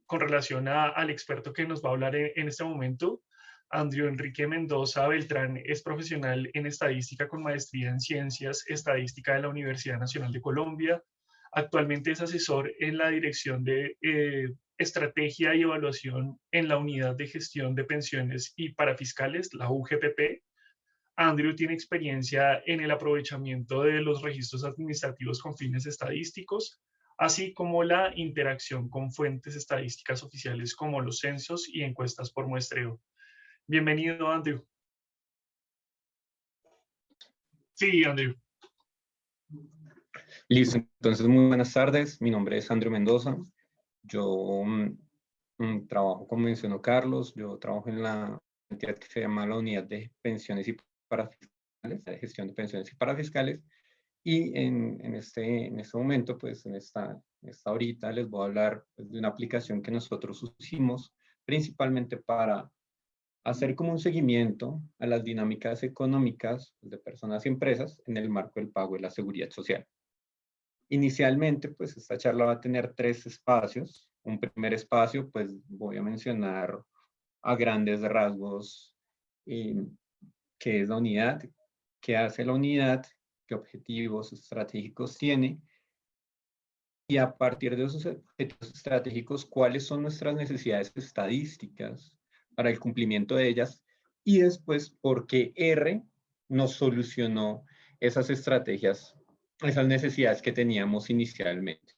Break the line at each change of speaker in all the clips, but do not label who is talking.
con relación al experto que nos va a hablar en este momento. Andrew Enrique Mendoza Beltrán es profesional en estadística con maestría en ciencias estadística de la Universidad Nacional de Colombia. Actualmente es asesor en la dirección de estrategia y evaluación en la unidad de gestión de pensiones y parafiscales, la UGPP. Andrew tiene experiencia en el aprovechamiento de los registros administrativos con fines estadísticos, así como la interacción con fuentes estadísticas oficiales como los censos y encuestas por muestreo. Bienvenido, Andrew. Sí, Andrew.
Listo, entonces muy buenas tardes. Mi nombre es Andrew Mendoza. Yo trabajo, como mencionó Carlos, yo trabajo en la entidad que se llama la Unidad de Pensiones y Parafiscales, de Gestión de Pensiones y Parafiscales. Y en este momento, pues en esta horita les voy a hablar pues, de una aplicación que nosotros usamos principalmente para hacer como un seguimiento a las dinámicas económicas de personas y empresas en el marco del pago de la seguridad social. Inicialmente, pues esta charla va a tener 3 espacios. Un primer espacio, pues voy a mencionar a grandes rasgos qué es la unidad, qué hace la unidad, qué objetivos estratégicos tiene y a partir de esos objetivos estratégicos, cuáles son nuestras necesidades estadísticas para el cumplimiento de ellas y después por qué R nos solucionó esas estrategias, esas necesidades que teníamos inicialmente.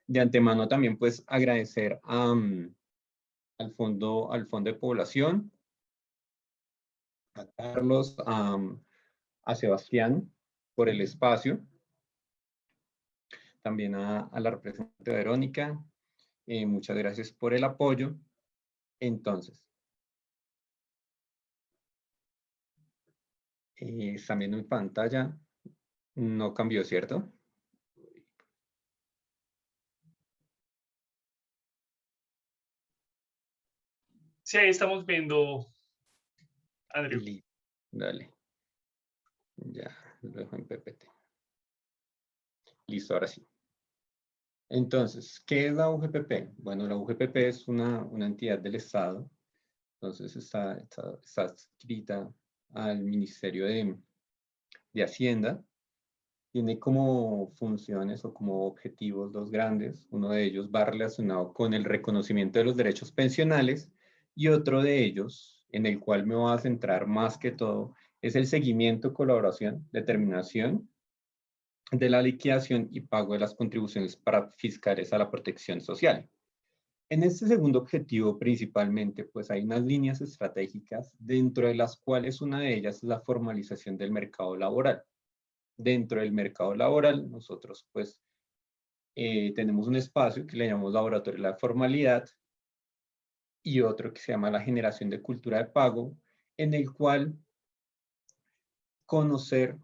De antemano también pues agradecer al fondo de población, a Carlos, a Sebastián por el espacio, también a la representante Verónica, muchas gracias por el apoyo. Entonces, también en pantalla no cambió, ¿cierto?
Sí, ahí estamos viendo, Andrew.
Dale. Ya, lo dejo en PPT. Listo, ahora sí. Entonces, ¿qué es la UGPP? Bueno, la UGPP es una entidad del Estado. Entonces, está adscrita al Ministerio de Hacienda. Tiene como funciones o como objetivos dos grandes. Uno de ellos va relacionado con el reconocimiento de los derechos pensionales y otro de ellos, en el cual me voy a centrar más que todo, es el seguimiento, colaboración, determinación de la liquidación y pago de las contribuciones para fiscales a la protección social. En este segundo objetivo, principalmente, pues hay unas líneas estratégicas, dentro de las cuales una de ellas es la formalización del mercado laboral. Dentro del mercado laboral, nosotros pues tenemos un espacio que le llamamos Laboratorio de la Formalidad y otro que se llama la generación de cultura de pago, en el cual conocer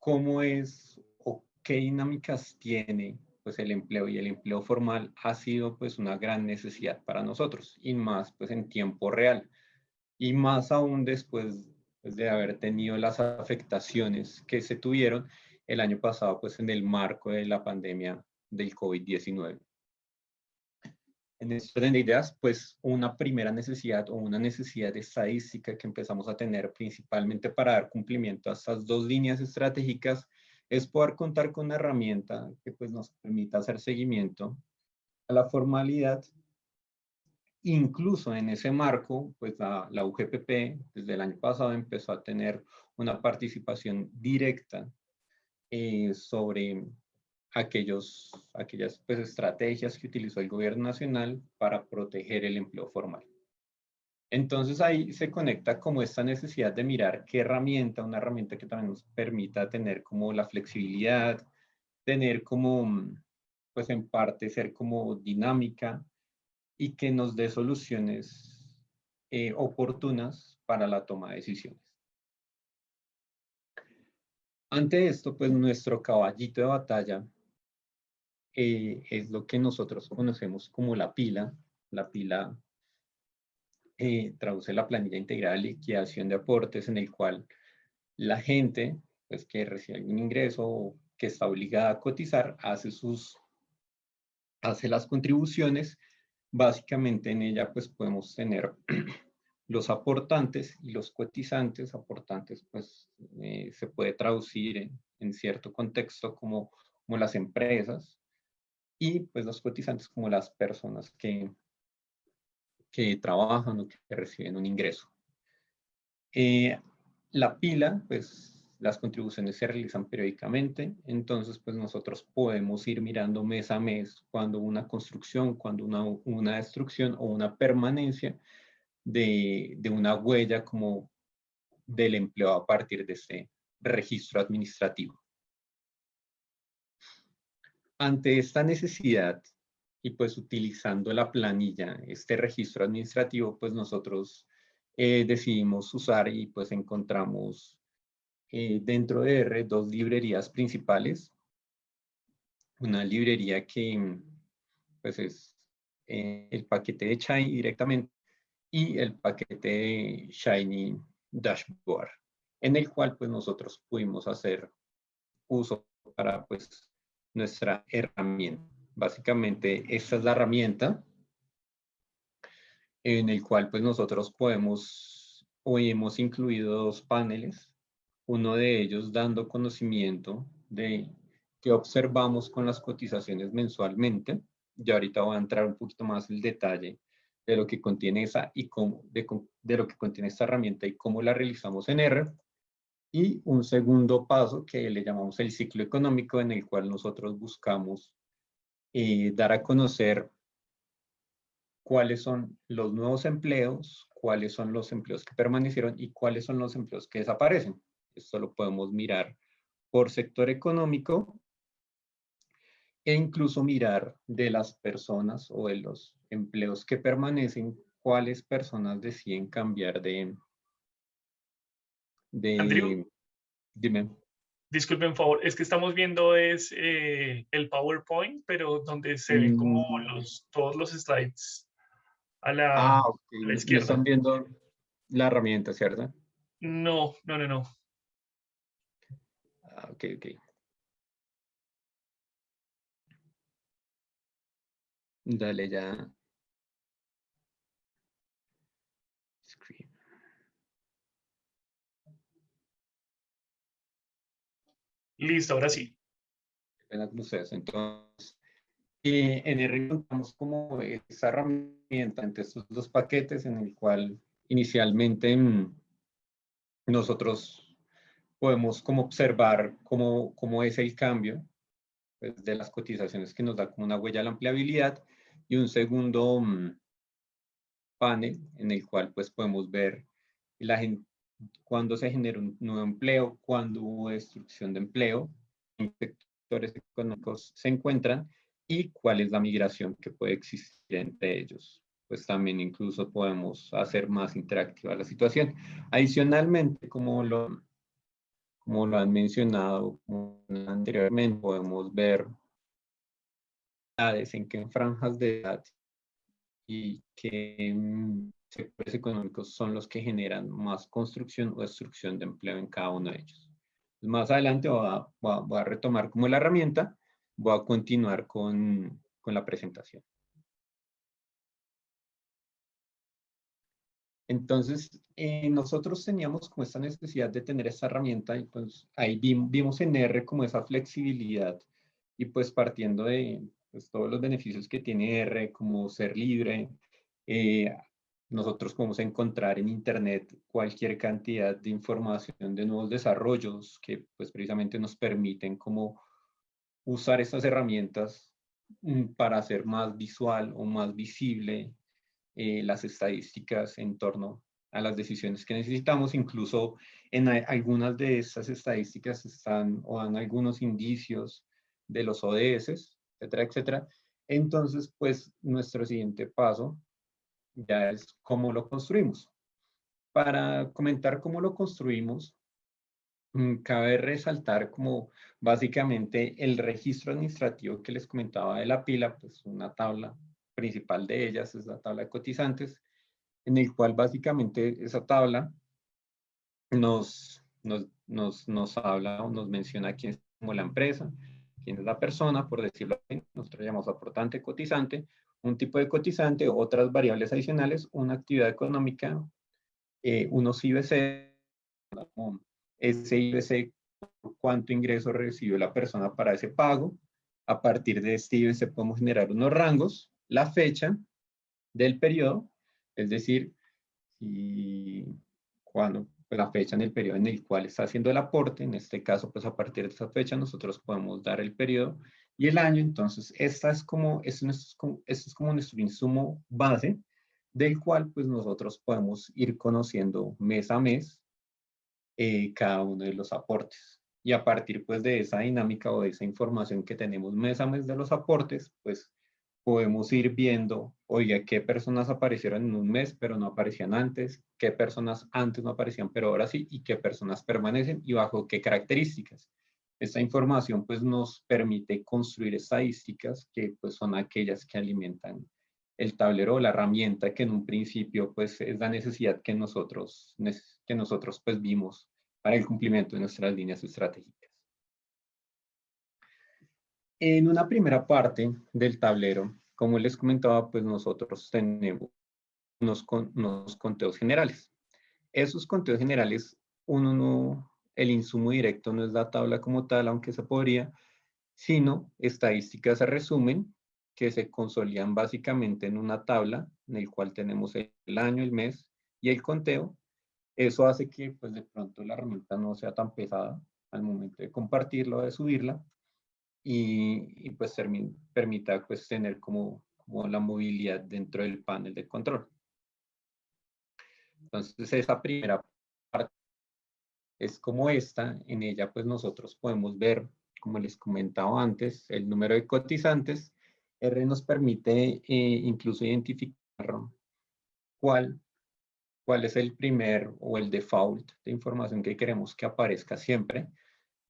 cómo es o qué dinámicas tiene pues el empleo y el empleo formal ha sido pues una gran necesidad para nosotros y más pues en tiempo real y más aún después pues, de haber tenido las afectaciones que se tuvieron el año pasado pues en el marco de la pandemia del COVID-19. En este orden de ideas, pues una primera necesidad o una necesidad estadística que empezamos a tener principalmente para dar cumplimiento a estas dos líneas estratégicas es poder contar con una herramienta que pues nos permita hacer seguimiento a la formalidad. Incluso en ese marco, pues la UGPP desde el año pasado empezó a tener una participación directa sobre aquellas pues, estrategias que utilizó el gobierno nacional para proteger el empleo formal. Entonces ahí se conecta como esta necesidad de mirar qué herramienta, una herramienta que también nos permita tener como la flexibilidad, tener como, pues en parte ser como dinámica y que nos dé soluciones oportunas para la toma de decisiones. Ante esto, pues nuestro caballito de batalla es lo que nosotros conocemos como la pila. La pila traduce la planilla integrada de liquidación de aportes en el cual la gente pues, que recibe algún ingreso o que está obligada a cotizar hace sus hace las contribuciones. Básicamente en ella pues podemos tener los aportantes y los cotizantes. Aportantes pues se puede traducir en cierto contexto como las empresas, y pues los cotizantes como las personas que trabajan o que reciben un ingreso. La pila, pues las contribuciones se realizan periódicamente, entonces pues nosotros podemos ir mirando mes a mes cuando una construcción, cuando una destrucción o una permanencia de una huella como del empleo a partir de este registro administrativo. Ante esta necesidad y pues utilizando la planilla, este registro administrativo, pues nosotros decidimos usar y pues encontramos dentro de R dos librerías principales. Una librería que pues es el paquete de Shiny directamente, y el paquete de Shiny Dashboard, en el cual pues nosotros pudimos hacer uso para pues nuestra herramienta. Básicamente esta es la herramienta en el cual pues nosotros podemos, hoy hemos incluido dos paneles, uno de ellos dando conocimiento de qué observamos con las cotizaciones mensualmente. Ya ahorita voy a entrar un poquito más en el detalle de lo que contiene esa y cómo, de lo que contiene esta herramienta y cómo la realizamos en R. Y un segundo paso que le llamamos el ciclo económico, en el cual nosotros buscamos dar a conocer cuáles son los nuevos empleos, cuáles son los empleos que permanecieron y cuáles son los empleos que desaparecen. Esto lo podemos mirar por sector económico e incluso mirar de las personas o de los empleos que permanecen, cuáles personas deciden cambiar
Andrew,
de, dime.
disculpen, por favor, es que estamos viendo es el PowerPoint, pero donde se ven como
Mm,
todos los slides
Ok,
a la
no
izquierda.
están viendo la herramienta, ¿cierto?
No, no, no, no.
Ok, ok. Dale ya. Screen.
Listo, ahora sí.
Pena con ustedes. Entonces, en R encontramos como esa herramienta entre estos dos paquetes en el cual inicialmente nosotros podemos como observar cómo es el cambio pues, de las cotizaciones, que nos da como una huella de la empleabilidad, y un segundo panel en el cual pues podemos ver cuándo se genera un nuevo empleo, cuándo hubo destrucción de empleo, en qué sectores económicos se encuentran y cuál es la migración que puede existir entre ellos. Pues también incluso podemos hacer más interactiva la situación. Adicionalmente, como lo han mencionado anteriormente, podemos ver edades, en qué franjas de edad y qué sectores económicos son los que generan más construcción o destrucción de empleo en cada uno de ellos. Más adelante voy a retomar como la herramienta, voy a continuar con la presentación. Entonces, nosotros teníamos como esta necesidad de tener esta herramienta y pues ahí vimos en R como esa flexibilidad y pues partiendo de pues, todos los beneficios que tiene R, como ser libre, eh, nosotros podemos encontrar en Internet cualquier cantidad de información de nuevos desarrollos que pues precisamente nos permiten como usar estas herramientas para hacer más visual o más visible las estadísticas en torno a las decisiones que necesitamos. Incluso en algunas de estas estadísticas están o dan algunos indicios de los ODS, etcétera, etcétera. Entonces, pues nuestro siguiente paso ya es cómo lo construimos. Para comentar cómo lo construimos, cabe resaltar como básicamente el registro administrativo que les comentaba de la pila, pues una tabla principal de ellas es la tabla de cotizantes, en el cual básicamente esa tabla nos habla o nos menciona quién es como la empresa, quién es la persona, por decirlo así, nosotros llamamos aportante, cotizante, un tipo de cotizante, otras variables adicionales, una actividad económica, unos IBC, ese IBC, cuánto ingreso recibió la persona para ese pago. A partir de este IBC podemos generar unos rangos, la fecha del periodo, es decir, cuando la fecha en el periodo en el cual está haciendo el aporte, en este caso, pues a partir de esa fecha nosotros podemos dar el periodo y el año. Entonces, esto es como nuestro insumo base, del cual pues nosotros podemos ir conociendo mes a mes cada uno de los aportes. Y a partir pues de esa dinámica o de esa información que tenemos mes a mes de los aportes, pues podemos ir viendo, oiga, qué personas aparecieron en un mes pero no aparecían antes, qué personas antes no aparecían pero ahora sí, y qué personas permanecen y bajo qué características. Esta información pues nos permite construir estadísticas que pues son aquellas que alimentan el tablero o la herramienta que en un principio pues es la necesidad que nosotros pues vimos para el cumplimiento de nuestras líneas estratégicas. En una primera parte del tablero, como les comentaba, pues nosotros tenemos unos conteos generales. Esos conteos generales, el insumo directo no es la tabla como tal, aunque se podría, sino estadísticas de resumen que se consolidan básicamente en una tabla en el cual tenemos el año, el mes y el conteo. Eso hace que pues de pronto la herramienta no sea tan pesada al momento de compartirla o de subirla y pues permita pues tener como la movilidad dentro del panel de control. Entonces esa primera parte es como esta, en ella pues nosotros podemos ver, como les comentaba antes, el número de cotizantes. R nos permite incluso identificar cuál es el primer o el default de información que queremos que aparezca siempre.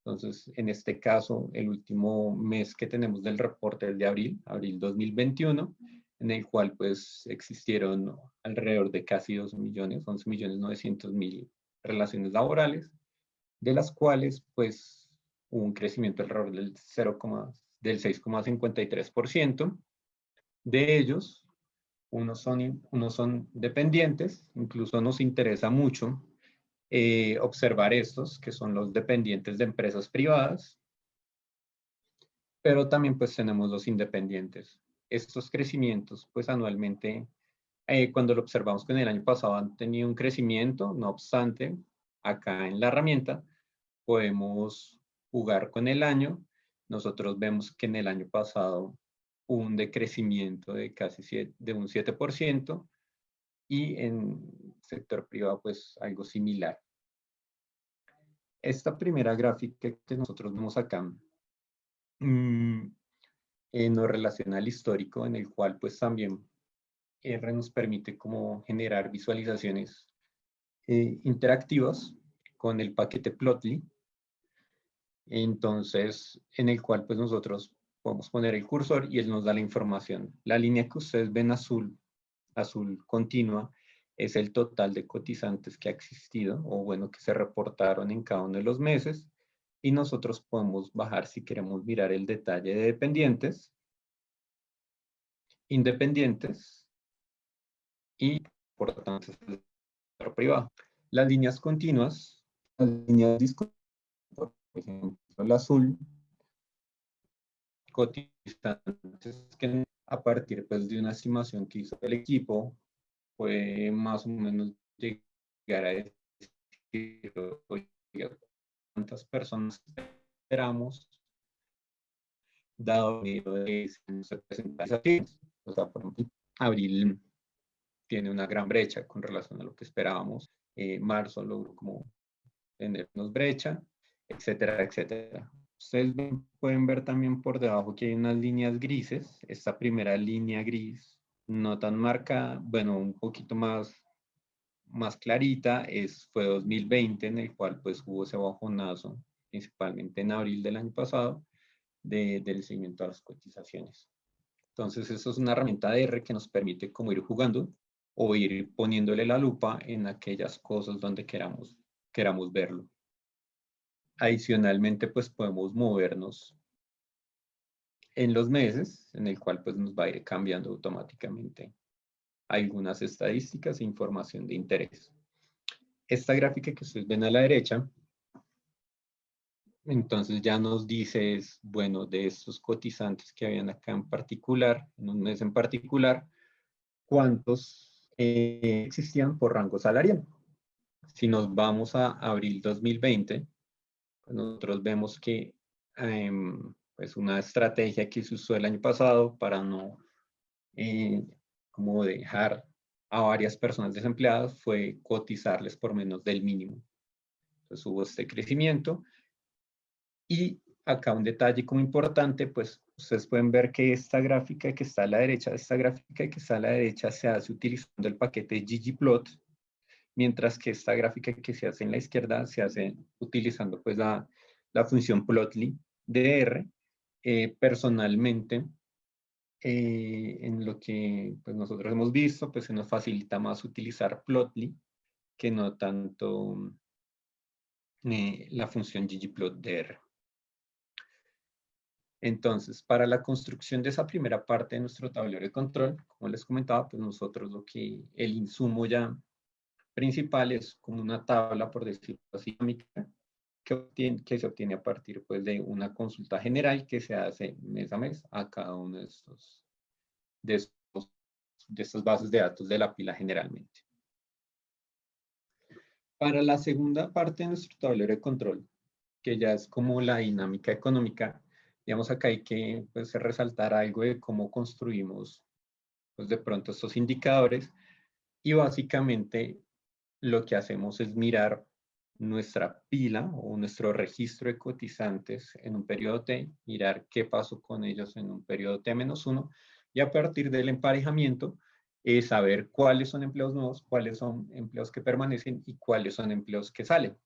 Entonces, en este caso, el último mes que tenemos del reporte es de abril 2021, en el cual pues existieron alrededor de casi 2 millones, 11.900.000 relaciones laborales, de las cuales pues hubo un crecimiento alrededor del 6,53%. De ellos, unos son dependientes, incluso nos interesa mucho observar estos, que son los dependientes de empresas privadas, pero también pues tenemos los independientes. Estos crecimientos pues anualmente, cuando lo observamos con el año pasado, han tenido un crecimiento, no obstante, acá en la herramienta podemos jugar con el año. Nosotros vemos que en el año pasado hubo un decrecimiento de casi de un 7% y en sector privado pues algo similar. Esta primera gráfica que nosotros vemos acá nos relaciona al histórico, en el cual pues también R nos permite como generar visualizaciones interactivas con el paquete Plotly. Entonces, en el cual pues nosotros podemos poner el cursor y él nos da la información. La línea que ustedes ven azul continua, es el total de cotizantes que ha existido, o bueno, que se reportaron en cada uno de los meses, y nosotros podemos bajar si queremos mirar el detalle de dependientes, independientes, y por lo tanto, el sector privado. Las líneas continuas, las líneas discontinuas, por ejemplo, el azul, cotizantes que a partir pues, de una estimación que hizo el equipo, puede más o menos llegar a decir, oiga, cuántas personas esperamos, dado el número de presentaciones. O sea, por ejemplo, abril tiene una gran brecha con relación a lo que esperábamos. Marzo logró como tener menos brecha, etcétera, etcétera. Ustedes pueden ver también por debajo que hay unas líneas grises. Esta primera línea gris, no tan marcada, bueno, un poquito más clarita, fue 2020, en el cual pues hubo ese bajonazo, principalmente en abril del año pasado, del seguimiento a las cotizaciones. Entonces, eso es una herramienta de R que nos permite como ir jugando o ir poniéndole la lupa en aquellas cosas donde queramos verlo. Adicionalmente, pues podemos movernos en los meses, en el cual pues nos va a ir cambiando automáticamente algunas estadísticas e información de interés. Esta gráfica que ustedes ven a la derecha, entonces ya nos dice, bueno, de estos cotizantes que habían acá en particular, en un mes en particular, cuántos existían por rango salarial. Si nos vamos a abril 2020, pues nosotros vemos que pues una estrategia que se usó el año pasado para no como dejar a varias personas desempleadas fue cotizarles por menos del mínimo. Entonces hubo este crecimiento. Y acá un detalle como importante, pues ustedes pueden ver que esta gráfica que está a la derecha, se hace utilizando el paquete ggplot, mientras que esta gráfica que se hace en la izquierda se hace utilizando pues la función plotly de R. Personalmente, en lo que pues, nosotros hemos visto, pues se nos facilita más utilizar plotly que no tanto la función ggplot de R. Entonces, para la construcción de esa primera parte de nuestro tablero de control, como les comentaba, pues nosotros el insumo ya principal es como una tabla, por decirlo así, que se obtiene a partir pues, de una consulta general que se hace mes a mes a cada uno de estas bases de datos de la pila generalmente. Para la segunda parte de nuestro tablero de control, que ya es como la dinámica económica, digamos acá hay que pues, resaltar algo de cómo construimos pues, de pronto estos indicadores y básicamente lo que hacemos es mirar nuestra pila o nuestro registro de cotizantes en un periodo T, mirar qué pasó con ellos en un periodo T-1 y a partir del emparejamiento saber cuáles son empleos nuevos, cuáles son empleos que permanecen y cuáles son empleos que salen.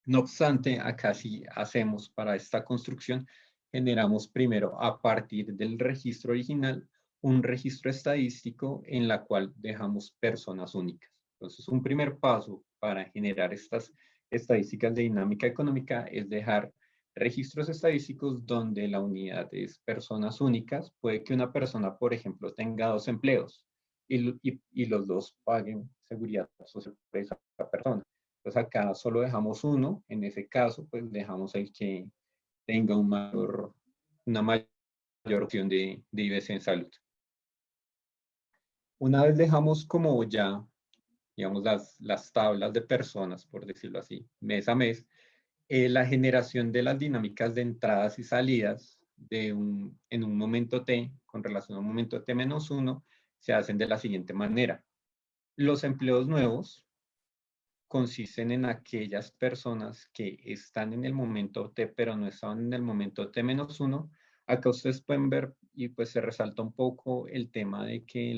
No obstante, acá sí hacemos para esta construcción, generamos primero a partir del registro original un registro estadístico en la cual dejamos personas únicas. Entonces, un primer paso para generar estas estadísticas de dinámica económica es dejar registros estadísticos donde la unidad es personas únicas. Puede que una persona, por ejemplo, tenga 2 empleos y los dos paguen seguridad social por esa persona. Entonces acá solo dejamos uno, en ese caso pues dejamos el que tenga una mayor opción de IBC en salud. Una vez dejamos como ya, digamos, las tablas de personas, por decirlo así, mes a mes, la generación de las dinámicas de entradas y salidas en un momento T, con relación a un momento T-1, se hacen de la siguiente manera. Los empleos nuevos consisten en aquellas personas que están en el momento T, pero no estaban en el momento T-1. Acá ustedes pueden ver y pues se resalta un poco el tema de que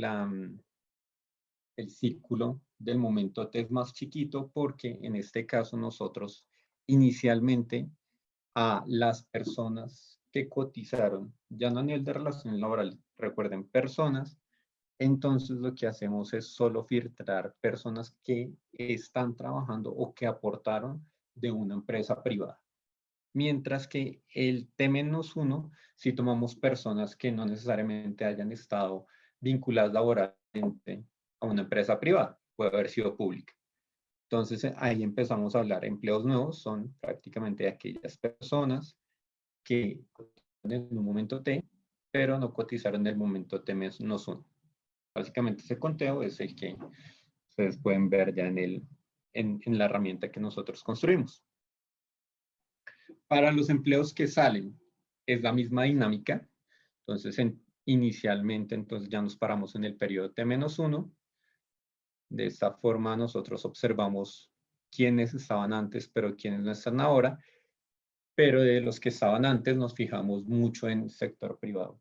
el círculo del momento T es más chiquito porque en este caso nosotros inicialmente a las personas que cotizaron, ya no a nivel de relación laboral, recuerden, personas, entonces lo que hacemos es solo filtrar personas que están trabajando o que aportaron de una empresa privada. Mientras que el T-1, si tomamos personas que no necesariamente hayan estado vinculadas laboralmente a una empresa privada, puede haber sido pública. Entonces ahí empezamos a hablar, empleos nuevos son prácticamente aquellas personas que cotizaron en un momento T, pero no cotizaron en el momento T-1. Básicamente ese conteo es el que ustedes pueden ver ya en la herramienta que nosotros construimos. Para los empleos que salen, es la misma dinámica. Entonces, inicialmente, entonces ya nos paramos en el periodo T-1. De esta forma, nosotros observamos quiénes estaban antes, pero quiénes no están ahora. Pero de los que estaban antes, nos fijamos mucho en sector privado.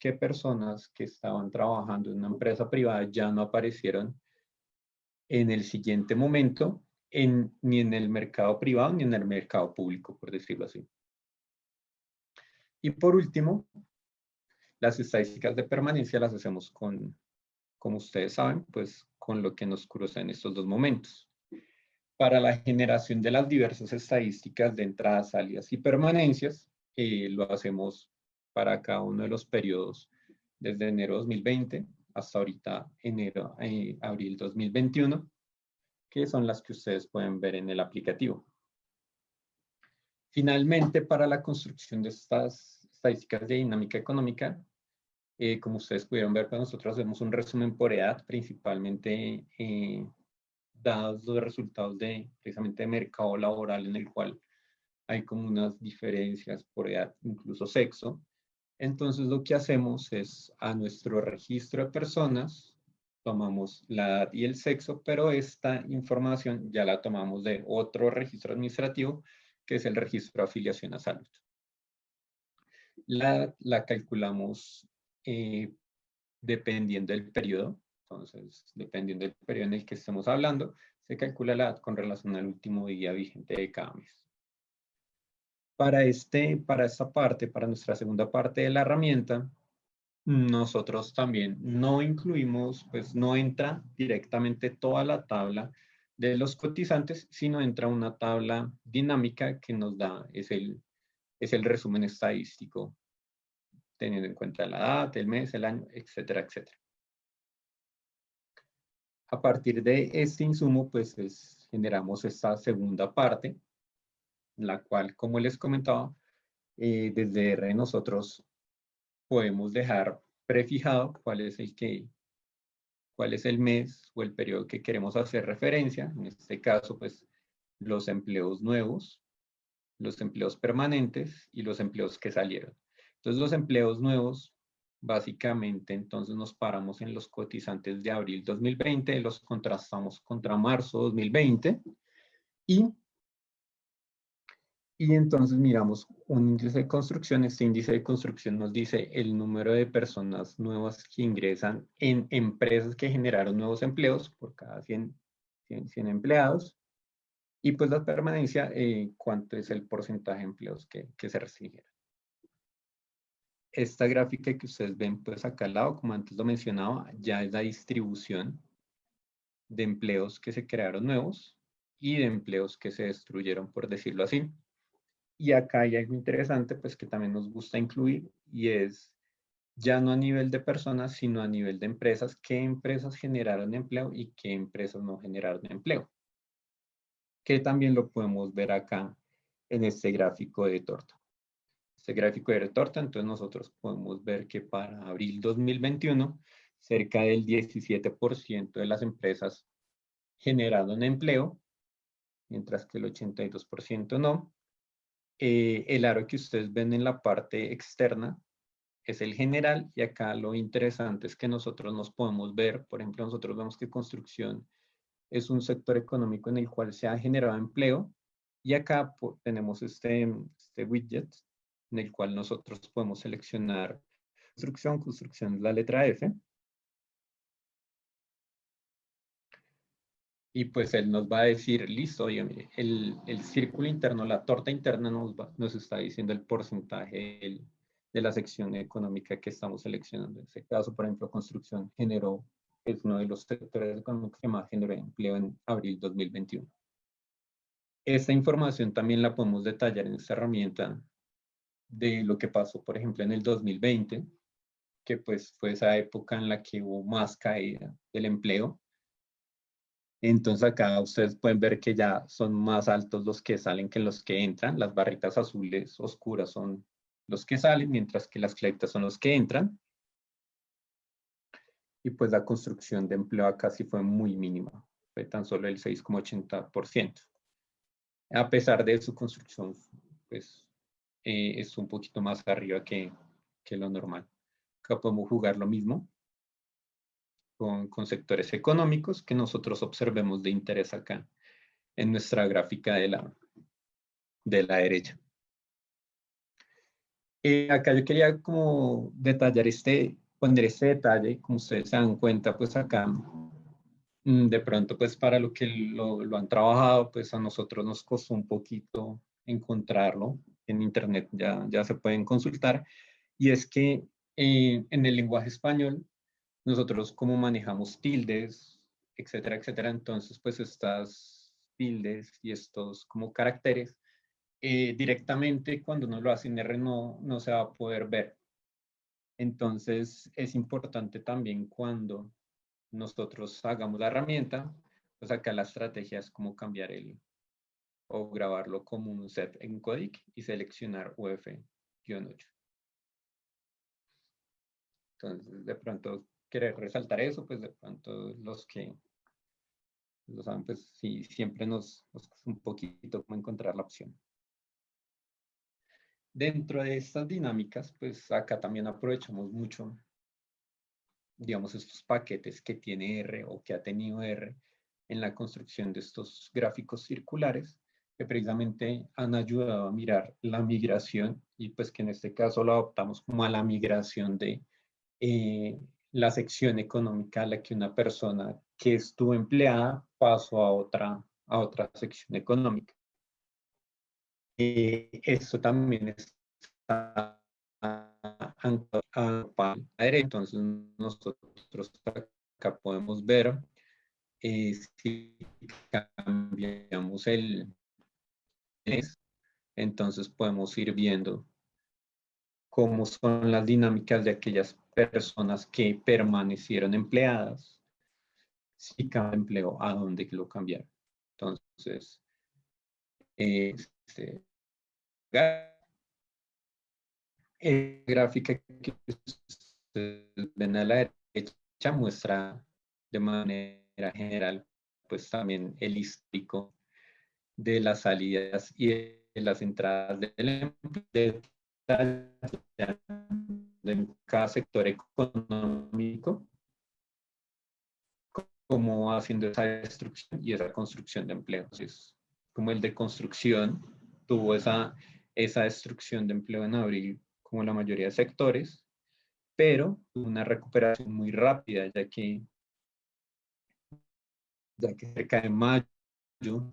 ¿Qué personas que estaban trabajando en una empresa privada ya no aparecieron en el siguiente momento, ni en el mercado privado ni en el mercado público, por decirlo así? Y por último, las estadísticas de permanencia las hacemos como ustedes saben, pues con lo que nos cruza en estos dos momentos. Para la generación de las diversas estadísticas de entradas, salidas y permanencias, lo hacemos para cada uno de los periodos desde enero 2020 hasta ahorita abril 2021, que son las que ustedes pueden ver en el aplicativo. Finalmente, para la construcción de estas estadísticas de dinámica económica, como ustedes pudieron ver, pues nosotros hacemos un resumen por edad, principalmente dados los resultados precisamente de mercado laboral, en el cual hay como unas diferencias por edad, incluso sexo. Entonces lo que hacemos es a nuestro registro de personas, tomamos la edad y el sexo, pero esta información ya la tomamos de otro registro administrativo, que es el registro de afiliación a salud. La calculamos dependiendo del periodo. Entonces, dependiendo del periodo en el que estemos hablando, se calcula la edad con relación al último día vigente de cada mes. Para esta parte, para nuestra segunda parte de la herramienta, nosotros también no incluimos, pues no entra directamente toda la tabla de los cotizantes, sino entra una tabla dinámica que nos da, es el resumen estadístico, teniendo en cuenta la edad, el mes, el año, etcétera, etcétera. A partir de este insumo, pues generamos esta segunda parte, la cual, como les comentaba, desde R nosotros podemos dejar prefijado cuál es el mes o el periodo que queremos hacer referencia. En este caso, pues, los empleos nuevos, los empleos permanentes y los empleos que salieron. Entonces, los empleos nuevos, básicamente, entonces nos paramos en los cotizantes de abril 2020, los contrastamos contra marzo 2020 y entonces miramos un índice de construcción. Este índice de construcción nos dice el número de personas nuevas que ingresan en empresas que generaron nuevos empleos por cada 100 empleados. Y pues la permanencia, cuánto es el porcentaje de empleos que se recibieron. Esta gráfica que ustedes ven pues acá al lado, como antes lo mencionaba, ya es la distribución de empleos que se crearon nuevos y de empleos que se destruyeron, por decirlo así. Y acá hay algo interesante, pues que también nos gusta incluir, y es ya no a nivel de personas, sino a nivel de empresas, qué empresas generaron empleo y qué empresas no generaron empleo. Que también lo podemos ver acá en este gráfico de torta. Este gráfico de torta, entonces nosotros podemos ver que para abril 2021, cerca del 17% de las empresas generaron empleo, mientras que el 82% no. El aro que ustedes ven en la parte externa es el general, y acá lo interesante es que nosotros nos podemos ver, por ejemplo, nosotros vemos que construcción es un sector económico en el cual se ha generado empleo, y acá tenemos este widget en el cual nosotros podemos seleccionar construcción es la letra F, y pues él nos va a decir, listo, oye, mire, el círculo interno, la torta interna nos está diciendo el porcentaje de la sección económica que estamos seleccionando. En este caso, por ejemplo, construcción es uno de los sectores económicos que más generó empleo en abril 2021. Esta información también la podemos detallar en esta herramienta de lo que pasó, por ejemplo, en el 2020, que pues fue esa época en la que hubo más caída del empleo. Entonces acá ustedes pueden ver que ya son más altos los que salen que los que entran. Las barritas azules oscuras son los que salen, mientras que las claritas son los que entran. Y pues la construcción de empleo acá sí fue muy mínima. Fue tan solo el 6,80%. A pesar de su construcción, pues es un poquito más arriba que lo normal. Acá podemos jugar lo mismo con sectores económicos que nosotros observemos de interés acá en nuestra gráfica de la derecha. Acá yo quería como detallar poner este detalle, como ustedes se dan cuenta, pues acá de pronto pues para lo que lo han trabajado, pues a nosotros nos costó un poquito encontrarlo. En internet ya se pueden consultar, y es que en el lenguaje español nosotros como manejamos tildes, etcétera, etcétera, entonces pues estas tildes y estos como caracteres directamente cuando uno lo hace en R no se va a poder ver. Entonces, es importante también cuando nosotros hagamos la herramienta, pues acá la estrategia es como cambiar o grabarlo como un set en codic y seleccionar UF-8. Entonces, de pronto, querer resaltar eso, pues de pronto los que lo saben, pues sí, siempre nos cuesta un poquito como encontrar la opción. Dentro de estas dinámicas, pues acá también aprovechamos mucho, digamos, estos paquetes que tiene R o que ha tenido R en la construcción de estos gráficos circulares, que precisamente han ayudado a mirar la migración y pues que en este caso lo adoptamos como a la migración de la sección económica a la que una persona que estuvo empleada pasó a otra sección económica. Esto también está anclado a la derecha, entonces nosotros acá podemos ver si cambiamos el mes, entonces podemos ir viendo cómo son las dinámicas de aquellas personas que permanecieron empleadas, si cada empleo, a dónde lo cambiaron. Entonces, este, gráfica que ustedes ven a la derecha muestra de manera general, pues también el histórico de las salidas y de las entradas del empleo de cada sector económico, como haciendo esa destrucción y esa construcción de empleo. Entonces, como el de construcción tuvo esa destrucción de empleo en abril, como la mayoría de sectores, pero una recuperación muy rápida, ya que cerca de mayo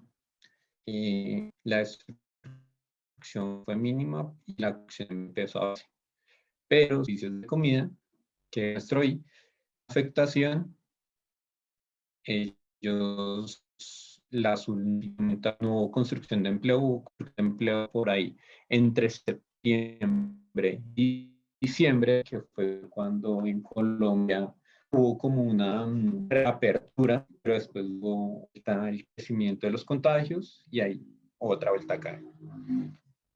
la destrucción fue mínima y la acción empezó a bajar. Pero servicios de comida, que nuestro hoy, afectación, ellos las últimas no hubo construcción de empleo, hubo construcción de empleo por ahí entre septiembre y diciembre, que fue cuando en Colombia hubo como una reapertura, pero después hubo el crecimiento de los contagios y hay otra vuelta acá.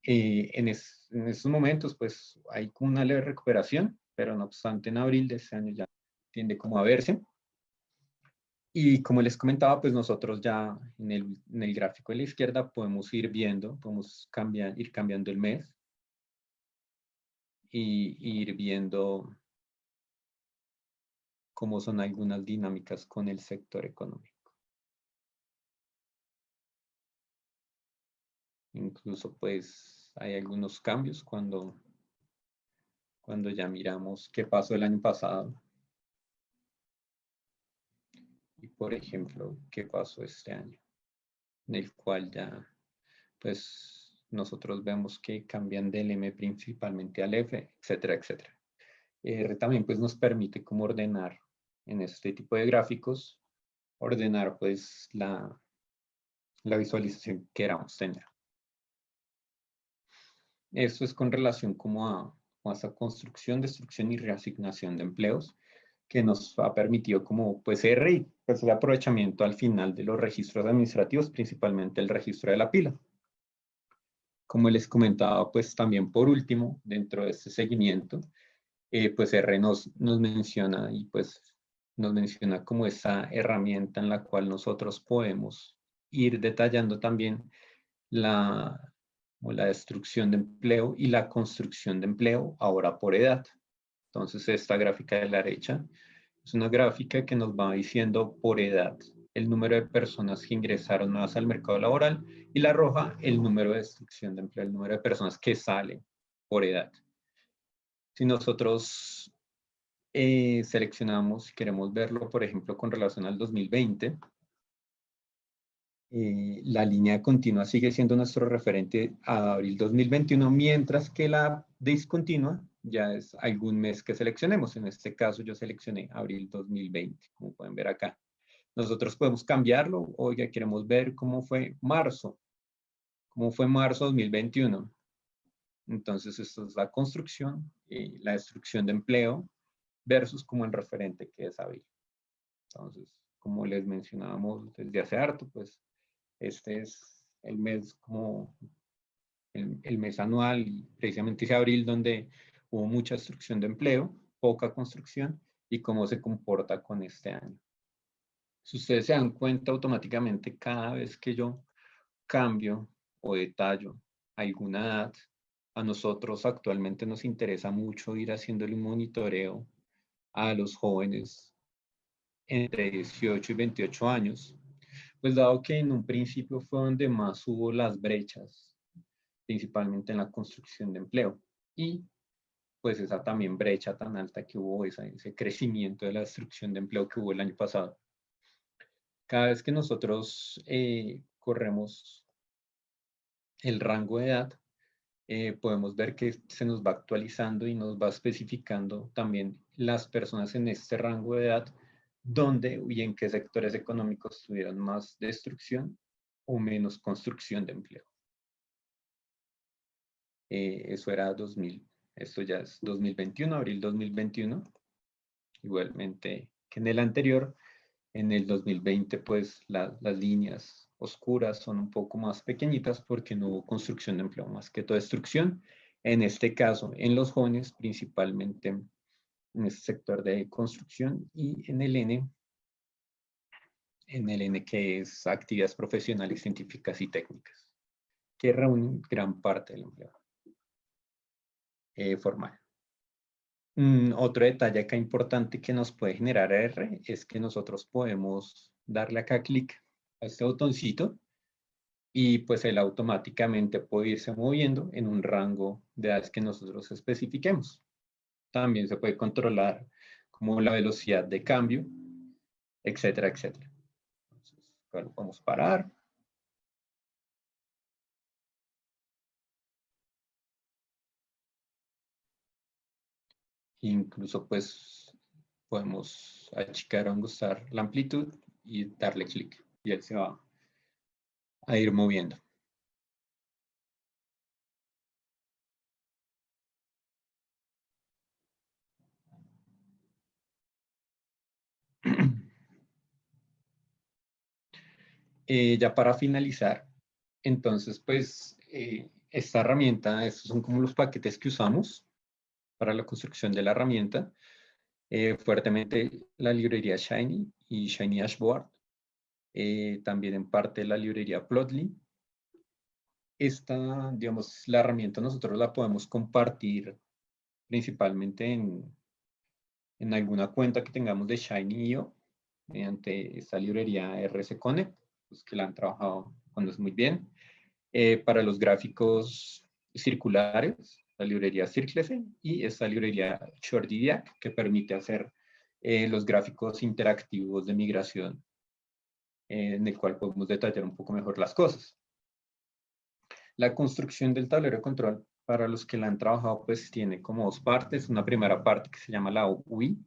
En estos momentos, pues hay como una leve recuperación, pero no obstante en abril de este año ya tiende como a verse. Y como les comentaba, pues nosotros ya en el gráfico de la izquierda podemos ir viendo, podemos ir cambiando el mes y ir viendo cómo son algunas dinámicas con el sector económico. Incluso pues hay algunos cambios cuando ya miramos qué pasó el año pasado. Y por ejemplo, qué pasó este año, en el cual ya pues nosotros vemos que cambian del M principalmente al F, etcétera, etcétera. R también pues nos permite como ordenar en este tipo de gráficos, ordenar pues la visualización que queramos tener. Esto es con relación como a esa construcción, destrucción y reasignación de empleos que nos ha permitido como pues R y pues el aprovechamiento al final de los registros administrativos, principalmente el registro de la pila. Como les comentaba, pues también por último, dentro de este seguimiento, pues R nos menciona y pues nos menciona como esa herramienta en la cual nosotros podemos ir detallando también la destrucción de empleo y la construcción de empleo ahora por edad. Entonces esta gráfica de la derecha es una gráfica que nos va diciendo por edad el número de personas que ingresaron más al mercado laboral y la roja el número de destrucción de empleo, el número de personas que salen por edad. Si nosotros seleccionamos, queremos verlo, por ejemplo, con relación al 2020, la línea continua sigue siendo nuestro referente a abril 2021, mientras que la discontinua ya es algún mes que seleccionemos. En este caso yo seleccioné abril 2020, como pueden ver acá. Nosotros podemos cambiarlo, o ya queremos ver cómo fue marzo 2021. Entonces, esto es la construcción y la destrucción de empleo versus como el referente que es abril. Entonces, como les mencionábamos desde hace harto, pues este es el mes como el mes anual, y precisamente ese abril donde hubo mucha destrucción de empleo, poca construcción, y cómo se comporta con este año. Si ustedes se dan cuenta automáticamente, cada vez que yo cambio o detallo alguna edad, a nosotros actualmente nos interesa mucho ir haciéndole un monitoreo a los jóvenes entre 18 y 28 años, pues dado que en un principio fue donde más hubo las brechas, principalmente en la construcción de empleo, y pues esa también brecha tan alta que hubo, ese crecimiento de la destrucción de empleo que hubo el año pasado. Cada vez que nosotros corremos el rango de edad, podemos ver que se nos va actualizando y nos va especificando también las personas en este rango de edad, dónde y en qué sectores económicos tuvieron más destrucción o menos construcción de empleo. Eso era 2000, esto ya es 2021, abril 2021. Igualmente que en el anterior, en el 2020, pues las líneas oscuras son un poco más pequeñitas porque no hubo construcción de empleo, más que toda destrucción. En este caso, en los jóvenes, principalmente en este sector de construcción, y en el N que es actividades profesionales, científicas y técnicas, que reúnen gran parte del empleo formal. Otro detalle acá importante que nos puede generar R es que nosotros podemos darle acá clic a este botoncito y pues él automáticamente puede irse moviendo en un rango de edades que nosotros especifiquemos. También se puede controlar como la velocidad de cambio, etcétera, etcétera. Entonces, bueno, vamos a parar. Incluso pues podemos achicar o ajustar la amplitud y darle clic y él se va a ir moviendo. Ya para finalizar, entonces pues esta herramienta, estos son como los paquetes que usamos para la construcción de la herramienta. Fuertemente la librería Shiny y Shiny Dashboard. También en parte la librería Plotly. Esta, digamos, la herramienta nosotros la podemos compartir principalmente en alguna cuenta que tengamos de Shiny.io mediante esta librería RC Connect, pues, que la han trabajado cuando es muy bien. Para los gráficos circulares, la librería Circlese y esta librería ShortDiac que permite hacer los gráficos interactivos de migración en el cual podemos detallar un poco mejor las cosas. La construcción del tablero de control, para los que la han trabajado, pues tiene como dos partes. Una primera parte que se llama la UI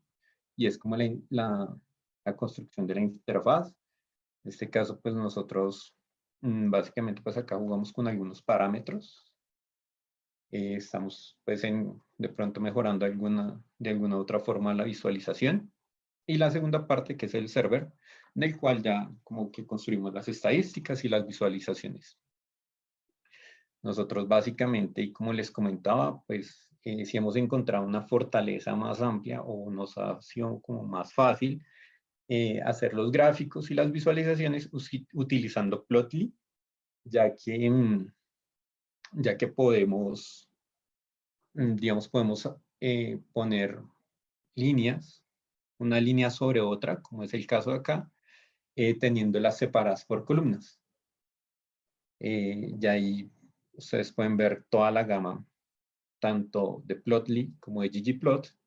y es como la construcción de la interfaz. En este caso, pues nosotros básicamente pues acá jugamos con algunos parámetros. Estamos pues de pronto mejorando de alguna otra forma la visualización. Y la segunda parte que es el server, del cual ya como que construimos las estadísticas y las visualizaciones. Nosotros básicamente, y como les comentaba, pues si hemos encontrado una fortaleza más amplia o nos ha sido como más fácil hacer los gráficos y las visualizaciones utilizando Plotly, ya que podemos, digamos, podemos poner líneas, una línea sobre otra, como es el caso de acá, teniéndolas separadas por columnas. Y ahí ustedes pueden ver toda la gama, tanto de Plotly como de ggplot,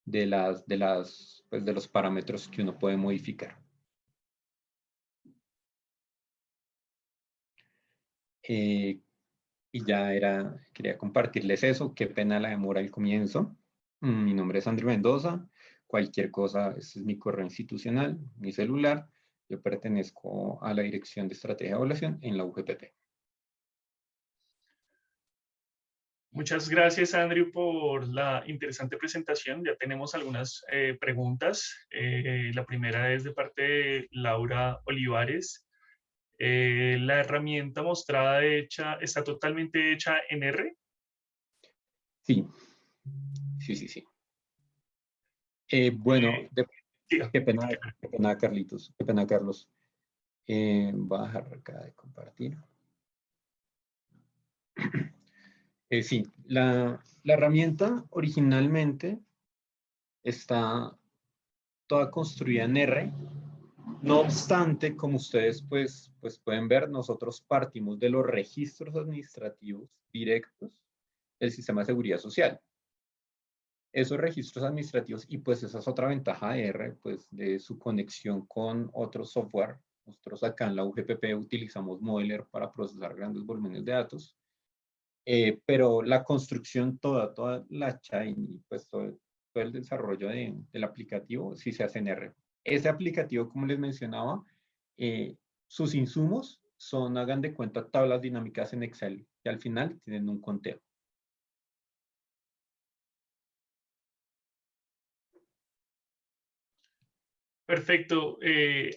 pues de los parámetros que uno puede modificar. Y ya quería compartirles eso. Qué pena la demora al comienzo. Mi nombre es Andrew Mendoza. Cualquier cosa, este es mi correo institucional, mi celular. Yo pertenezco a la Dirección de Estrategia de Evaluación en la UGPP.
Muchas gracias, Andrew, por la interesante presentación. Ya tenemos algunas preguntas. La primera es de parte de Laura Olivares. ¿La herramienta mostrada está totalmente hecha en R?
Sí, sí, sí, sí. Bueno,
Sí,
qué pena, Carlitos, qué pena, Carlos. Bajar acá de compartir. Sí, la herramienta originalmente está toda construida en R. No obstante, como ustedes pues pueden ver, nosotros partimos de los registros administrativos directos del sistema de seguridad social. Esos registros administrativos, y pues esa es otra ventaja de R, pues de su conexión con otro software. Nosotros acá en la UGPP utilizamos Modeler para procesar grandes volúmenes de datos. Pero la construcción toda la Shiny, pues todo el desarrollo del aplicativo sí se hace en R. Ese aplicativo, como les mencionaba, sus insumos son, hagan de cuenta, tablas dinámicas en Excel, que al final tienen un conteo.
perfecto.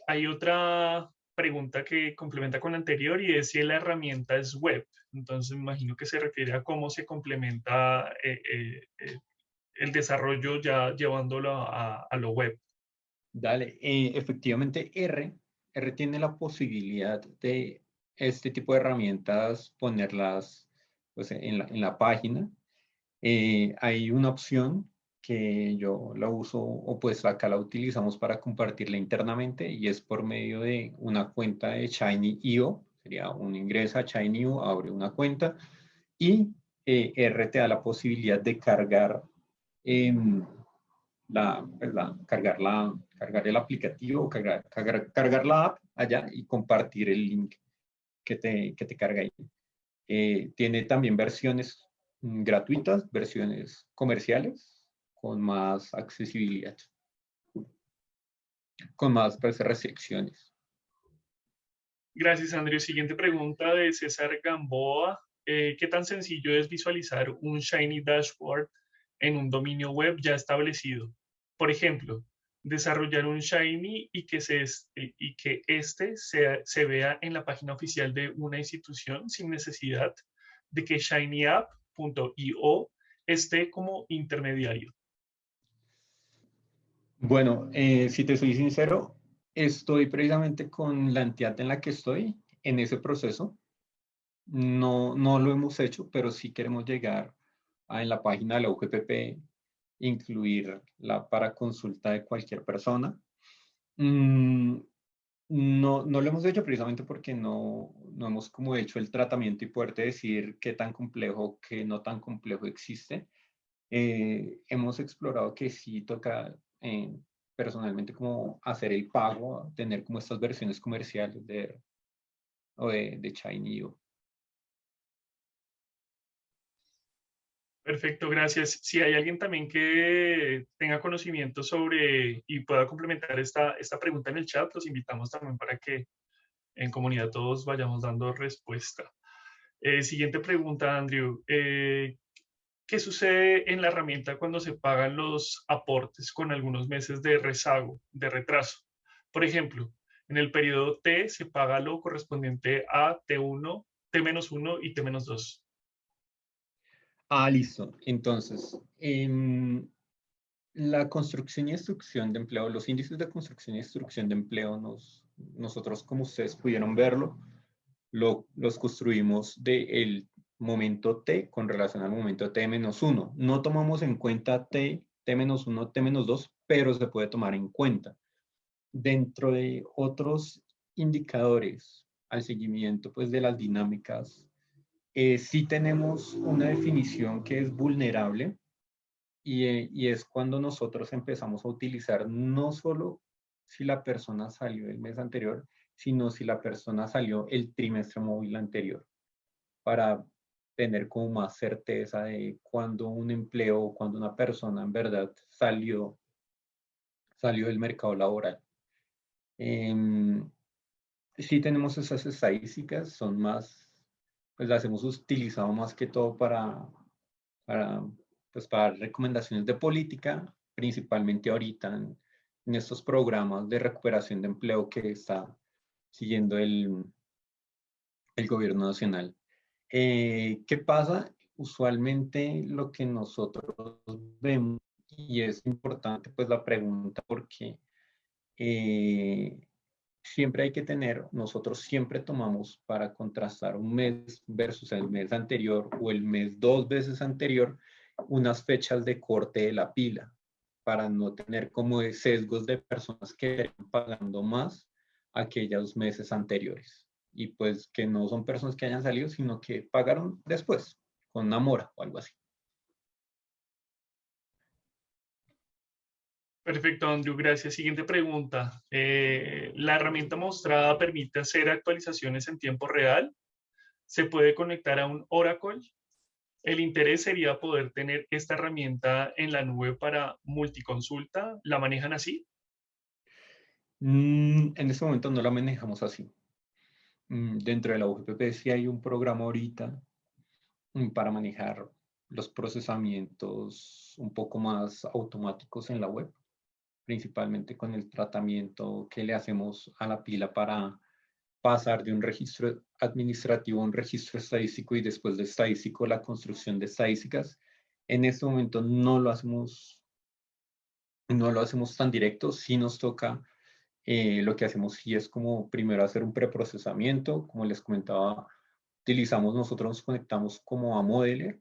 Hay otra pregunta que complementa con la anterior y es si la herramienta es web. Entonces, me imagino que se refiere a cómo se complementa el desarrollo ya llevándolo a lo web.
Dale, efectivamente R tiene la posibilidad de este tipo de herramientas ponerlas pues, en la página. Hay una opción que yo la uso, o pues acá la utilizamos para compartirla internamente, y es por medio de una cuenta de Shiny.io. Sería un ingreso a Shiny.io, abre una cuenta y R te da la posibilidad de cargar em, cargar el aplicativo, cargar la app allá y compartir el link que te carga ahí. Tiene también versiones gratuitas, versiones comerciales con más accesibilidad, con más pues, restricciones.
Gracias, Andrew. Siguiente pregunta de César Gamboa. ¿Qué tan sencillo es visualizar un Shiny Dashboard en un dominio web ya establecido? Por ejemplo, desarrollar un Shiny y que se vea en la página oficial de una institución sin necesidad de que shinyapp.io esté como intermediario.
Bueno, si te soy sincero, estoy precisamente con la entidad en la que estoy en ese proceso. No lo hemos hecho, pero sí queremos llegar en la página de la UGPP, incluirla para consulta de cualquier persona. Mm, no lo hemos hecho precisamente porque no hemos como hecho el tratamiento y poderte decir qué tan complejo, qué no tan complejo existe. Hemos explorado que sí toca personalmente como hacer el pago, tener como estas versiones comerciales de Shiny.
Perfecto, gracias. Si hay alguien también que tenga conocimiento sobre y pueda complementar esta pregunta en el chat, los invitamos también para que en comunidad todos vayamos dando respuesta. Siguiente pregunta, Andrew. ¿Qué sucede en la herramienta cuando se pagan los aportes con algunos meses de rezago, de retraso? Por ejemplo, en el periodo T se paga lo correspondiente a T1, T-1 y T-2.
Listo. Entonces, la construcción y destrucción de empleo, los índices de construcción y destrucción de empleo, nosotros, como ustedes pudieron verlo, los construimos del momento T con relación al momento T-1. No tomamos en cuenta T-1, T-2, pero se puede tomar en cuenta. Dentro de otros indicadores al seguimiento pues, de las dinámicas, sí tenemos una definición que es vulnerable, y es cuando nosotros empezamos a utilizar no solo si la persona salió el mes anterior, sino si la persona salió el trimestre móvil anterior, para tener como más certeza de cuando un empleo o cuando una persona en verdad salió del mercado laboral. Sí tenemos esas estadísticas, son más, pues las hemos utilizado más que todo para, pues, para recomendaciones de política, principalmente ahorita en estos programas de recuperación de empleo que está siguiendo el gobierno nacional. ¿Qué pasa? Usualmente lo que nosotros vemos, y es importante pues la pregunta porque eh, siempre hay que tener, nosotros siempre tomamos para contrastar un mes versus el mes anterior o el mes 2 veces anterior, unas fechas de corte de la pila para no tener como de sesgos de personas que estén pagando más aquellos meses anteriores. Y pues que no son personas que hayan salido, sino que pagaron después, con una mora o algo así.
Perfecto, Andrew, gracias. Siguiente pregunta. ¿La herramienta mostrada permite hacer actualizaciones en tiempo real? ¿Se puede conectar a un Oracle? El interés sería poder tener esta herramienta en la nube para multiconsulta. ¿La manejan así?
En este momento no la manejamos así. Dentro de la UGPP sí hay un programa ahorita para manejar los procesamientos un poco más automáticos en la web, principalmente con el tratamiento que le hacemos a la pila para pasar de un registro administrativo a un registro estadístico y después de estadístico la construcción de estadísticas. En este momento no lo hacemos tan directo, sí nos toca, lo que hacemos sí es como primero hacer un preprocesamiento, como les comentaba, nosotros nos conectamos como a Modeler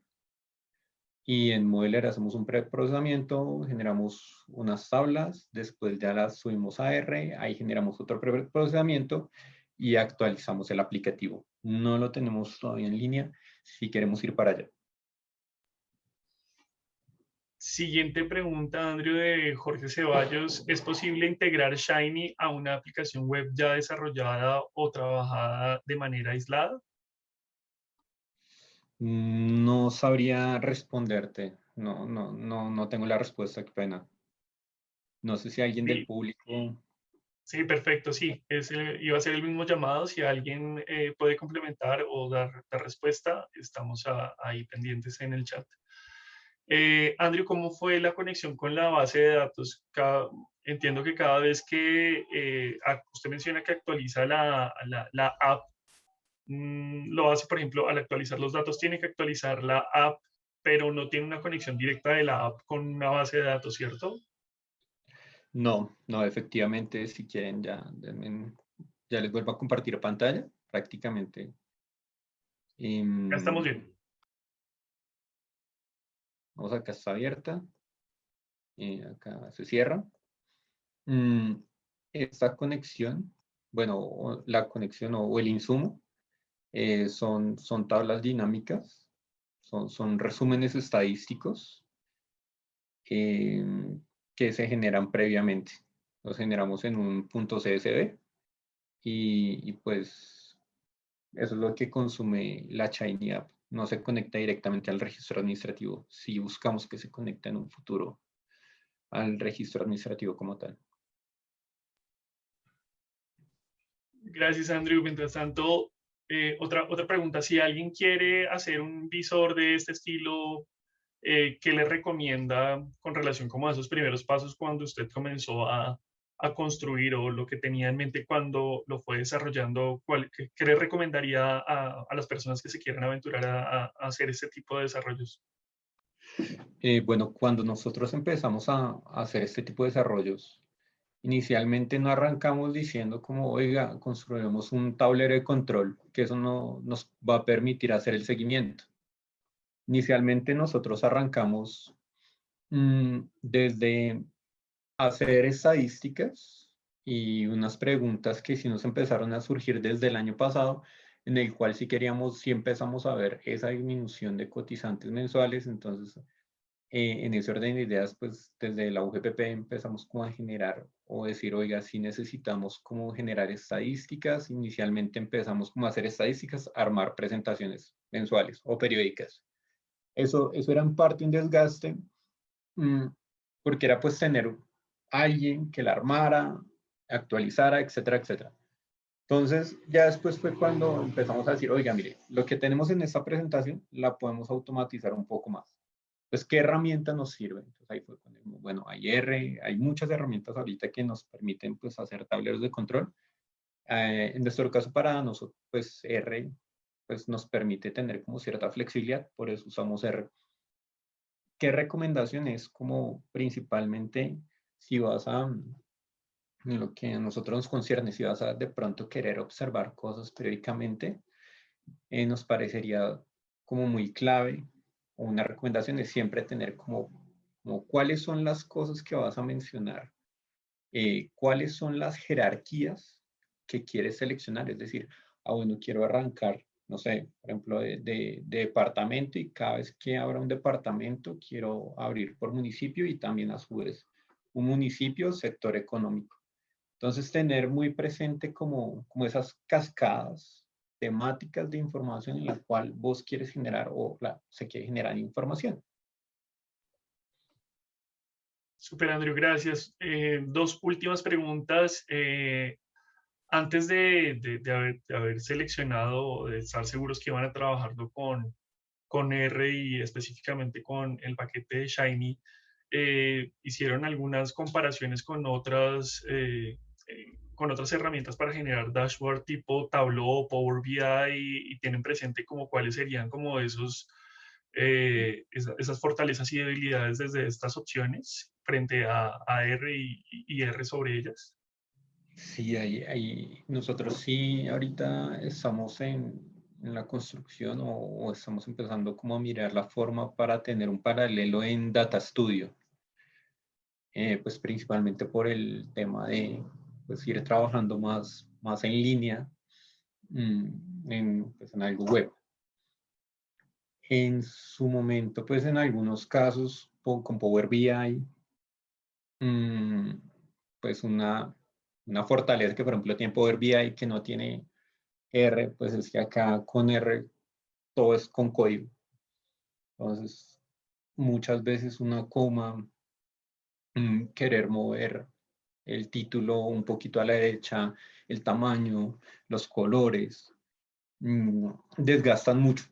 y en Modeler hacemos un preprocesamiento, generamos unas tablas, después ya las subimos a R, ahí generamos otro preprocesamiento y actualizamos el aplicativo. No lo tenemos todavía en línea, si queremos ir para allá.
Siguiente pregunta, Andrew, de Jorge Ceballos. ¿Es posible integrar Shiny a una aplicación web ya desarrollada o trabajada de manera aislada?
No sabría responderte, no tengo la respuesta, qué pena. No sé si alguien del
Sí,
público.
sí, perfecto, sí. Iba a ser el mismo llamado. Si alguien puede complementar o dar respuesta, estamos ahí pendientes en el chat. Andrew, ¿cómo fue la conexión con la base de datos? Entiendo que cada vez que usted menciona que actualiza la app, lo hace, por ejemplo, al actualizar los datos, tiene que actualizar la app, pero no tiene una conexión directa de la app con una base de datos, ¿cierto?
No, efectivamente, si quieren ya les vuelvo a compartir pantalla, prácticamente.
Ya estamos
Em,
bien.
Vamos, acá está abierta, acá se cierra. Mm, Esta conexión, bueno, la conexión o el insumo, son tablas dinámicas, son resúmenes estadísticos em, que se generan previamente. Los generamos en un punto CSV y pues eso es lo que consume la Shiny App. No se conecta directamente al registro administrativo. Si buscamos que se conecte en un futuro al registro administrativo como tal.
Gracias, Andrew. Mientras tanto, otra pregunta. Si alguien quiere hacer un visor de este estilo, ¿qué le recomienda con relación como a esos primeros pasos cuando usted comenzó a construir o lo que tenía en mente cuando lo fue desarrollando? ¿Qué le recomendaría a las personas que se quieran aventurar a hacer este tipo de desarrollos?
Bueno, cuando nosotros empezamos a hacer este tipo de desarrollos, inicialmente no arrancamos diciendo como, oiga, construiremos un tablero de control, que eso no nos va a permitir hacer el seguimiento. Inicialmente nosotros arrancamos desde hacer estadísticas y unas preguntas que sí nos empezaron a surgir desde el año pasado, en el cual sí empezamos a ver esa disminución de cotizantes mensuales. Entonces, en ese orden de ideas, pues desde la UGPP empezamos como a generar o decir, oiga, si necesitamos como generar estadísticas. Inicialmente empezamos como a hacer estadísticas, armar presentaciones mensuales o periódicas. Eso era en parte un desgaste, mm, porque era pues tener alguien que la armara, actualizara, etcétera, etcétera. Entonces, ya después fue cuando empezamos a decir, oiga, mire, lo que tenemos en esta presentación la podemos automatizar un poco más. Entonces, ¿qué herramienta nos sirve? Entonces, ahí fue cuando, bueno, hay R, hay muchas herramientas ahorita que nos permiten pues hacer tableros de control. En nuestro caso, para nosotros, pues R pues, nos permite tener como cierta flexibilidad, por eso usamos R. ¿Qué recomendaciones? Como principalmente, si vas a, en lo que a nosotros nos concierne, si vas a de pronto querer observar cosas periódicamente, nos parecería como muy clave, o una recomendación es siempre tener como cuáles son las cosas que vas a mencionar, cuáles son las jerarquías que quieres seleccionar, es decir, bueno, quiero arrancar, no sé, por ejemplo, de departamento y cada vez que abra un departamento quiero abrir por municipio y también a su vez un municipio, sector económico. Entonces, tener muy presente como esas cascadas temáticas de información en la cual vos quieres generar o se quiere generar información.
Super, Andrew, gracias. Dos últimas preguntas. Antes de haber seleccionado o de estar seguros que van a trabajarlo con R y específicamente con el paquete de Shiny, hicieron algunas comparaciones con otras herramientas para generar dashboard tipo Tableau o Power BI y tienen presente como cuáles serían como esas fortalezas y debilidades desde estas opciones frente a R y R sobre ellas.
Sí, nosotros sí ahorita estamos en la construcción o estamos empezando como a mirar la forma para tener un paralelo en Data Studio, pues principalmente por el tema de pues, ir trabajando más en línea pues, en algo web. En su momento, pues en algunos casos con Power BI, pues una fortaleza que por ejemplo tiene Power BI que no tiene R, pues es que acá con R todo es con código. Entonces, muchas veces una coma, querer mover el título un poquito a la derecha, el tamaño, los colores, desgastan mucho.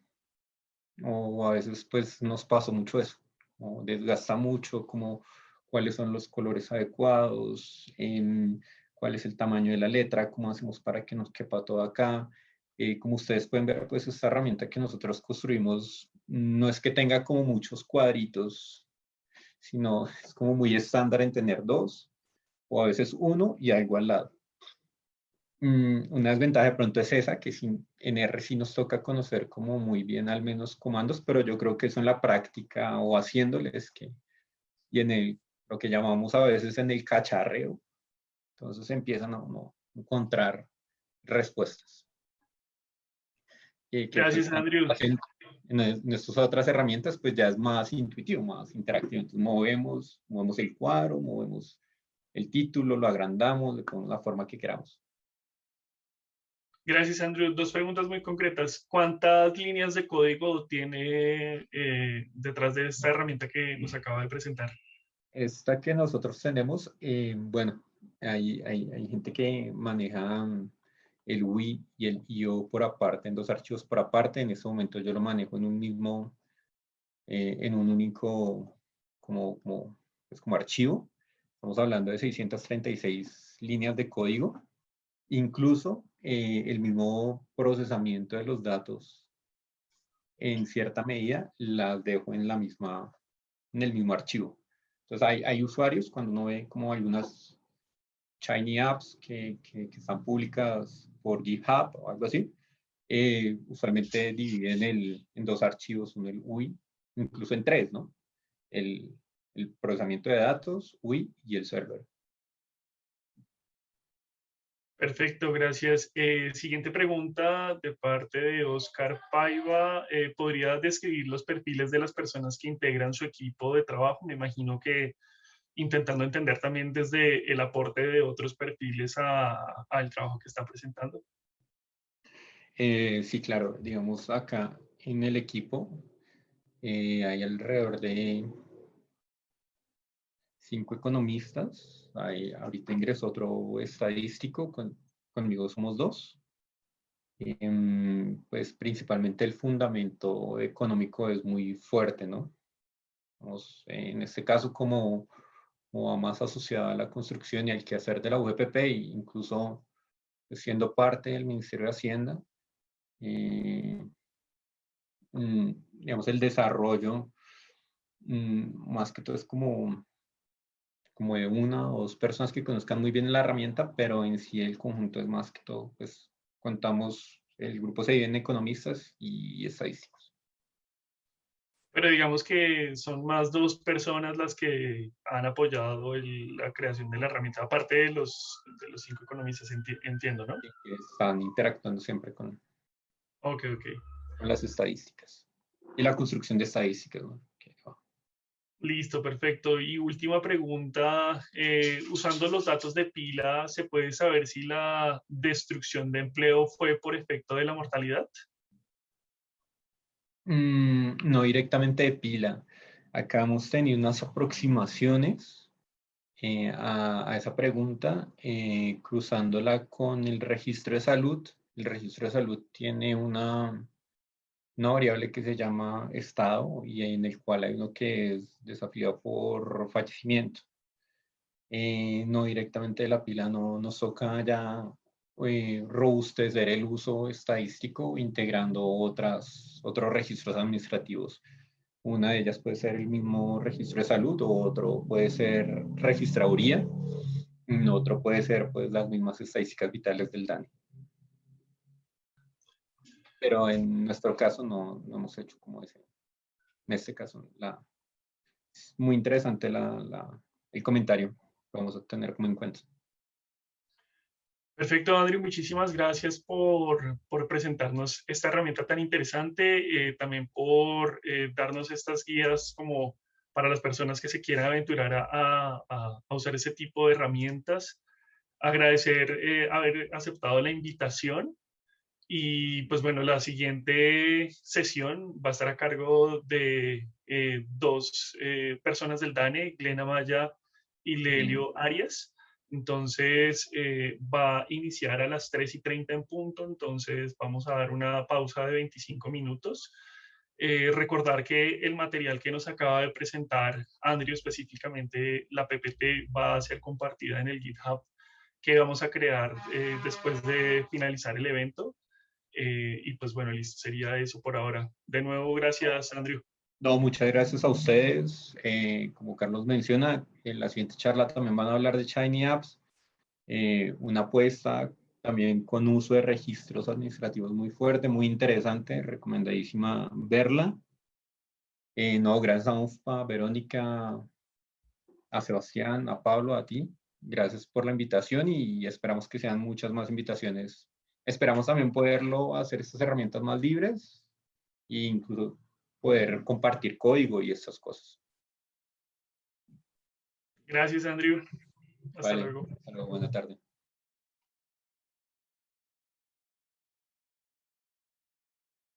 O a veces pues nos pasa mucho eso, o desgasta mucho como cuáles son los colores adecuados, cuál es el tamaño de la letra, cómo hacemos para que nos quepa todo acá. Como ustedes pueden ver, pues esta herramienta que nosotros construimos no es que tenga como muchos cuadritos, sino es como muy estándar en tener dos, o a veces uno y algo al lado. Una desventaja de pronto es esa, que en R sí nos toca conocer como muy bien al menos comandos, pero yo creo que eso en la práctica o haciéndoles y en lo que llamamos a veces en el cacharreo, entonces empiezan a uno encontrar respuestas. Que pues
Gracias,
cuando
Andrew.
hacen en estas otras herramientas, pues ya es más intuitivo, más interactivo. Entonces movemos el cuadro, movemos el título, lo agrandamos, le ponemos la forma que queramos.
Gracias, Andrew. Dos preguntas muy concretas. ¿Cuántas líneas de código tiene detrás de esta herramienta que nos acaba de presentar?
Esta que nosotros tenemos, bueno, hay gente que maneja el UI y el IO por aparte, en dos archivos por aparte. En este momento yo lo manejo en un único pues como archivo. Estamos hablando de 636 líneas de código. Incluso el mismo procesamiento de los datos, en cierta medida, las dejo en en el mismo archivo. Entonces hay usuarios, cuando uno ve como algunas Shiny apps que están publicadas por GitHub o algo así, usualmente dividen en dos archivos, uno el UI, incluso en tres, ¿no? El, el procesamiento de datos, UI y el server.
Perfecto, gracias. Siguiente pregunta de parte de Oscar Paiva. ¿Podría describir los perfiles de las personas que integran su equipo de trabajo? Me imagino que intentando entender también desde el aporte de otros perfiles al trabajo que están presentando.
Sí, claro, digamos acá en el equipo hay alrededor de 5 economistas. Ahorita ingresó otro estadístico, conmigo somos dos. Pues principalmente el fundamento económico es muy fuerte, ¿no? En este caso, como va más asociada a la construcción y al quehacer de la UGPP, e incluso pues, siendo parte del Ministerio de Hacienda, digamos, el desarrollo, más que todo es como de una o dos personas que conozcan muy bien la herramienta, pero en sí el conjunto es más que todo, pues contamos, el grupo se divide en economistas y estadísticos.
Pero digamos que son más dos personas las que han apoyado la creación de la herramienta, aparte de los 5 economistas, entiendo, ¿no?
Y que están interactuando siempre
Ok, ok.
con las estadísticas y la construcción de estadísticas, ¿no?
Listo, perfecto. Y última pregunta, usando los datos de pila, ¿se puede saber si la destrucción de empleo fue por efecto de la mortalidad?
No directamente de pila. Acá hemos tenido unas aproximaciones a esa pregunta, cruzándola con el registro de salud. El registro de salud tiene una variable que se llama estado y en el cual hay uno que es desafiado por fallecimiento. No directamente de la pila, no nos toca ya robustecer el uso estadístico integrando otros registros administrativos. Una de ellas puede ser el mismo registro de salud, o otro puede ser registraduría, otro puede ser pues las mismas estadísticas vitales del DANE. Pero en nuestro caso no hemos hecho como ese. En este caso, es muy interesante el comentario. Vamos a tener como en cuenta.
Perfecto, Andrew, muchísimas gracias por presentarnos esta herramienta tan interesante, también por darnos estas guías como para las personas que se quieran aventurar a usar ese tipo de herramientas. Agradecer haber aceptado la invitación y pues bueno, la siguiente sesión va a estar a cargo de dos personas del DANE, Glena Maya y Lelio Arias. Entonces va a iniciar a las 3:30 en punto, entonces vamos a dar una pausa de 25 minutos. Recordar que el material que nos acaba de presentar Andrew, específicamente la PPT, va a ser compartida en el GitHub que vamos a crear después de finalizar el evento. Y pues bueno, listo, sería eso por ahora. De nuevo, gracias, Andrew.
No, muchas gracias a ustedes. Como Carlos menciona, en la siguiente charla también van a hablar de Shiny Apps, una apuesta también con uso de registros administrativos muy fuerte, muy interesante, recomendadísima verla. No, gracias a UFPA, Verónica, a Sebastián, a Pablo, a ti. Gracias por la invitación y esperamos que sean muchas más invitaciones. Esperamos también poderlo hacer estas herramientas más libres e incluso poder compartir código y estas cosas.
Gracias, Andrew. Hasta
Vale,
luego.
hasta luego, buena tarde.